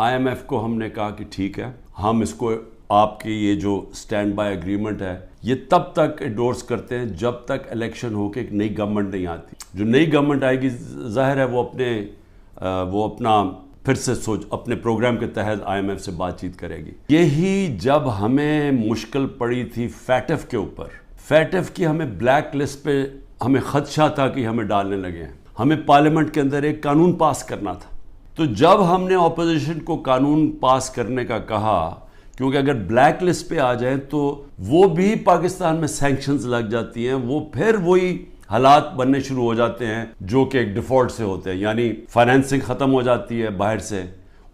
IMF کو ہم نے کہا کہ ٹھیک ہے، ہم اس کو آپ کی یہ جو سٹینڈ بائی اگریمنٹ ہے یہ تب تک انڈورس کرتے ہیں جب تک الیکشن ہو کے ایک نئی گورنمنٹ نہیں آتی. جو نئی گورنمنٹ آئے گی ظاہر ہے وہ اپنا پھر سے اپنے پروگرام کے تحت IMF سے بات چیت کرے گی. یہی جب ہمیں مشکل پڑی تھی فیٹف کے اوپر، فیٹف کی ہمیں بلیک لسٹ پہ ہمیں خدشہ تھا کہ ہمیں ڈالنے لگے ہیں. ہمیں پارلیمنٹ کے اندر ایک قانون پاس کرنا تھا. تو جب ہم نے اپوزیشن کو قانون پاس کرنے کا کہا، کیونکہ اگر بلیک لسٹ پہ آ جائیں تو وہ بھی پاکستان میں سینکشنز لگ جاتی ہیں، وہ پھر وہی حالات بننے شروع ہو جاتے ہیں جو کہ ایک ڈیفالٹ سے ہوتے ہیں، یعنی فائنینسنگ ختم ہو جاتی ہے باہر سے،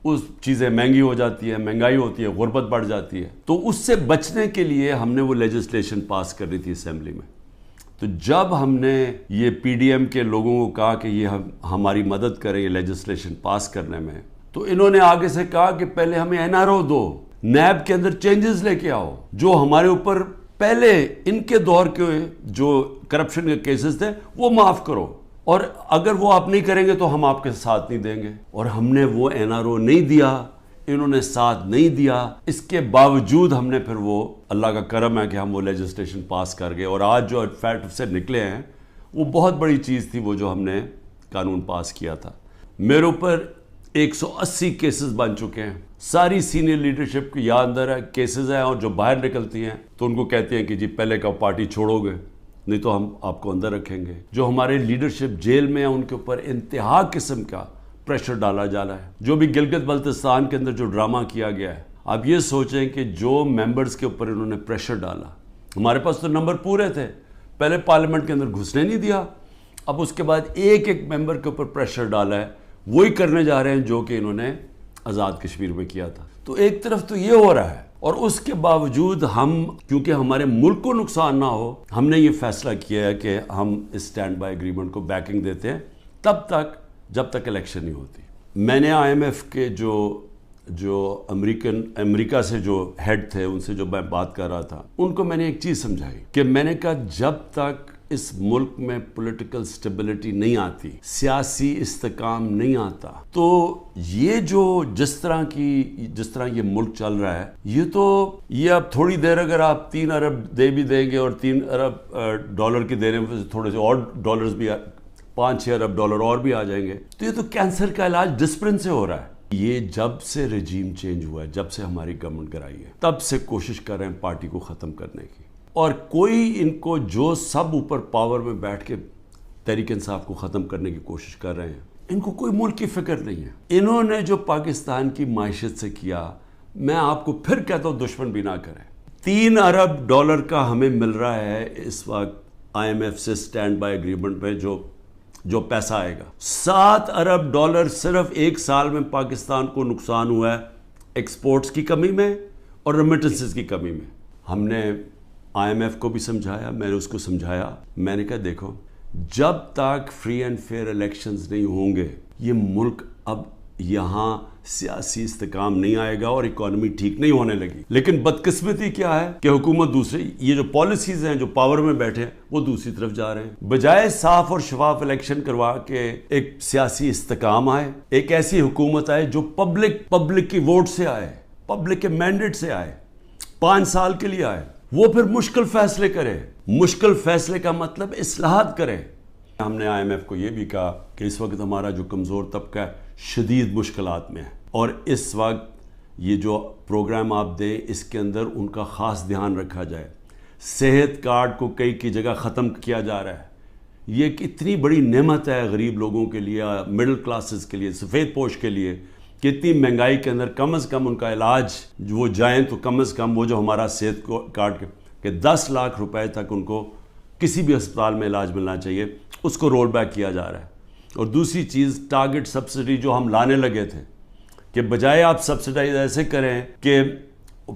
اس چیزیں مہنگی ہو جاتی ہے، مہنگائی ہوتی ہے، غربت بڑھ جاتی ہے. تو اس سے بچنے کے لیے ہم نے وہ لیجسلیشن پاس کرنی تھی اسمبلی میں. تو جب ہم نے یہ PDM کے لوگوں کو کہا کہ یہ ہماری مدد کریں یہ لیجسلیشن پاس کرنے میں، تو انہوں نے آگے سے کہا کہ پہلے ہمیں NRO دو، نیب کے اندر چینجز لے کے آؤ، جو ہمارے اوپر پہلے ان کے دور کے جو کرپشن کے کیسز تھے وہ معاف کرو، اور اگر وہ آپ نہیں کریں گے تو ہم آپ کے ساتھ نہیں دیں گے. اور ہم نے وہ NRO نہیں دیا، انہوں نے ساتھ نہیں دیا. اس کے باوجود ہم نے پھر وہ، اللہ کا کرم ہے کہ ہم وہ لیجسلیشن پاس کر گئے، اور آج جو فیٹ سے نکلے ہیں وہ بہت بڑی چیز تھی، وہ جو ہم نے قانون پاس کیا تھا. میرے اوپر 180 کیسز بن چکے ہیں. ساری سینئر لیڈرشپ کی یاد اندر ہے کیسز ہیں، اور جو باہر نکلتی ہیں تو ان کو کہتے ہیں کہ جی پہلے کا پارٹی چھوڑو گے نہیں تو ہم آپ کو اندر رکھیں گے. جو ہمارے لیڈرشپ جیل میں ہیں ان کے اوپر انتہا قسم کا پریشر ڈالا جا رہا ہے. جو بھی گلگت بلتستان کے اندر جو ڈرامہ کیا گیا ہے، آپ یہ سوچیں کہ جو ممبرز کے اوپر انہوں نے پریشر ڈالا، ہمارے پاس تو نمبر پورے تھے، پہلے پارلیمنٹ کے اندر گھسنے نہیں دیا، اب اس کے بعد ایک ایک ممبر کے اوپر پریشر ڈالا ہے، وہی کرنے جا رہے ہیں جو کہ انہوں نے آزاد کشمیر میں کیا تھا. تو ایک طرف تو یہ ہو رہا ہے، اور اس کے باوجود ہم، کیونکہ ہمارے ملک کو نقصان نہ ہو، ہم نے یہ فیصلہ کیا ہے کہ ہم اس سٹینڈ بائی اگریمنٹ کو بیکنگ دیتے ہیں تب تک جب تک الیکشن نہیں ہوتی. میں نے IMF کے جو امریکہ سے جو ہیڈ تھے ان سے جو میں بات کر رہا تھا، ان کو میں نے ایک چیز سمجھائی کہ میں نے کہا جب تک اس ملک میں پولیٹیکل سٹیبلٹی نہیں آتی، سیاسی استحکام نہیں آتا، تو یہ جس طرح یہ ملک چل رہا ہے، یہ اب تھوڑی دیر اگر آپ 3 ارب دے بھی دیں گے اور 3 ارب ڈالر کی دینے میں تھوڑے سے اور ڈالرز بھی 5-6 ارب ڈالر اور بھی آ جائیں گے، تو یہ تو کینسر کا علاج ڈسپرن سے ہو رہا ہے. یہ جب سے رجیم چینج ہوا ہے، جب سے ہماری گورنمنٹ کرائی ہے، تب سے کوشش کر رہے ہیں پارٹی کو ختم کرنے کی. اور کوئی ان کو جو سب اوپر پاور میں بیٹھ کے تحریک انصاف کو ختم کرنے کی کوشش کر رہے ہیں، ان کو کوئی ملک کی فکر نہیں ہے. انہوں نے جو پاکستان کی معیشت سے کیا، میں آپ کو پھر کہتا ہوں دشمن بھی نہ کریں. 3 ارب ڈالر کا ہمیں مل رہا ہے اس وقت IMF سے سٹینڈ بائی اگریمنٹ میں جو پیسہ آئے گا. 7 ارب ڈالر صرف ایک سال میں پاکستان کو نقصان ہوا ہے ایکسپورٹس کی کمی میں اور ریمیٹنسز کی کمی میں. ہم نے IMF کو بھی سمجھایا، میں نے اس کو سمجھایا، میں نے کہا دیکھو جب تک فری اینڈ فیئر الیکشنز نہیں ہوں گے یہ ملک اب یہاں سیاسی استحکام نہیں آئے گا اور اکانومی ٹھیک نہیں ہونے لگی. لیکن بدقسمتی کیا ہے کہ حکومت دوسری، یہ جو پالیسیز ہیں جو پاور میں بیٹھے ہیں وہ دوسری طرف جا رہے ہیں. بجائے صاف اور شفاف الیکشن کروا کے ایک سیاسی استحکام آئے، ایک ایسی حکومت آئے جو پبلک کی ووٹ سے آئے، پبلک کے مینڈیٹ سے آئے، 5 سال کے لیے آئے، وہ پھر مشکل فیصلے کرے. مشکل فیصلے کا مطلب اصلاحات کرے. ہم نے IMF کو یہ بھی کہا کہ اس وقت ہمارا جو کمزور طبقہ ہے شدید مشکلات میں ہے، اور اس وقت یہ جو پروگرام آپ دیں اس کے اندر ان کا خاص دھیان رکھا جائے. صحت کارڈ کو کئی کی جگہ ختم کیا جا رہا ہے. یہ ایک اتنی بڑی نعمت ہے غریب لوگوں کے لیے، مڈل کلاسز کے لیے، سفید پوش کے لیے، کہ اتنی مہنگائی کے اندر کم از کم ان کا علاج وہ جائیں تو کم از کم وہ جو ہمارا صحت کارڈ کہ 10 لاکھ روپے تک ان کو کسی بھی ہسپتال میں علاج ملنا چاہیے، اس کو رول بیک کیا جا رہا ہے. اور دوسری چیز ٹارگٹ سبسڈی جو ہم لانے لگے تھے، کہ بجائے آپ سبسڈائز ایسے کریں کہ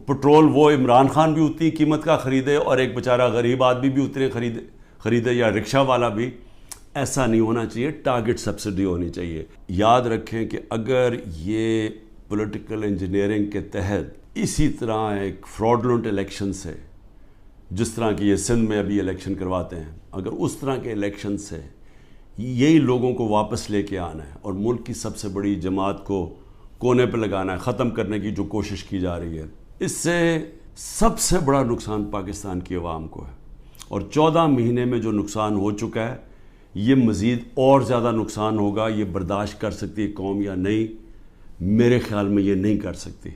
پٹرول وہ عمران خان بھی اتنی قیمت کا خریدے اور ایک بیچارہ غریب آدمی بھی اتنے خریدے یا رکشہ والا بھی، ایسا نہیں ہونا چاہیے. ٹارگٹ سبسڈی ہونی چاہیے. یاد رکھیں کہ اگر یہ پولیٹیکل انجینئرنگ کے تحت اسی طرح ایک فراڈلنٹ الیکشن سے، جس طرح کی یہ سندھ میں ابھی الیکشن کرواتے ہیں، اگر اس طرح کے الیکشن سے یہی لوگوں کو واپس لے کے آنا ہے اور ملک کی سب سے بڑی جماعت کو کونے پہ لگانا ہے، ختم کرنے کی جو کوشش کی جا رہی ہے، اس سے سب سے بڑا نقصان پاکستان کی عوام کو ہے. اور 14 مہینے میں جو نقصان ہو چکا ہے یہ مزید اور زیادہ نقصان ہوگا. یہ برداشت کر سکتی ہے قوم یا نہیں؟ میرے خیال میں یہ نہیں کر سکتی.